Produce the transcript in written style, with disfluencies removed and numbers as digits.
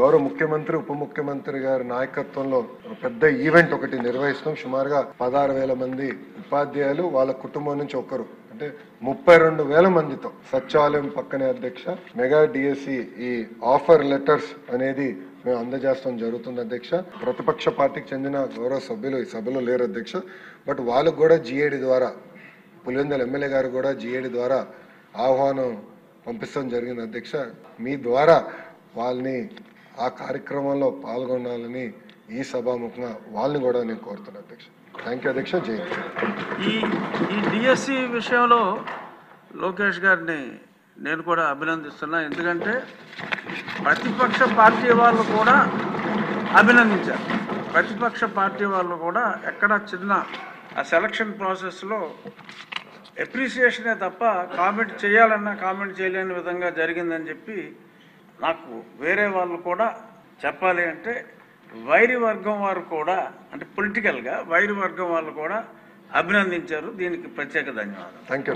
గౌరవ ముఖ్యమంత్రి ఉప ముఖ్యమంత్రి గారి నాయకత్వంలో పెద్ద ఈవెంట్ ఒకటి నిర్వహిస్తాం. సుమారుగా 16,000 మంది ఉపాధ్యాయులు వాళ్ళ కుటుంబం నుంచి ఒకరు అంటే 32,000 మందితో సచివాలయం పక్కనే అధ్యక్ష మెగా డిఎస్సి ఈ ఆఫర్ లెటర్స్ అనేది మేము అందజేస్తాం జరుగుతుంది అధ్యక్ష. ప్రతిపక్ష పార్టీకి చెందిన గౌరవ సభ్యులు ఈ సభలో లేరు అధ్యక్ష. బట్ వాళ్ళకు కూడా జిఏడి ద్వారా పులివెందుల ఎమ్మెల్యే గారు కూడా జిఏడి ద్వారా ఆహ్వానం పంపిస్తాం జరిగింది అధ్యక్ష. మీ ద్వారా వాళ్ళని ఆ కార్యక్రమంలో పాల్గొనాలని ఈ సభాముఖంగా వాళ్ళని కూడా నేను కోరుతున్నాను అధ్యక్ష. థ్యాంక్ యూ అధ్యక్ష. జై ఈ డిఎస్సి విషయంలో లోకేష్ గారిని నేను కూడా అభినందిస్తున్నా. ఎందుకంటే ప్రతిపక్ష పార్టీ వాళ్ళు కూడా అభినందించారు. ప్రతిపక్ష పార్టీ వాళ్ళు కూడా ఎక్కడ చిన్న ఆ సెలక్షన్ ప్రాసెస్లో అప్రిసియేషనే తప్ప కామెంట్ చేయాలన్నా కామెంట్ చేయలేని విధంగా జరిగిందని చెప్పి నాకు వేరే వాళ్ళు కూడా చెప్పాలి అంటే వైరి వర్గం వారు కూడా అంటే పొలిటికల్గా వైరి వర్గం వాళ్ళు కూడా అభినందించారు. దీనికి ప్రత్యేక ధన్యవాదాలు. Thank you.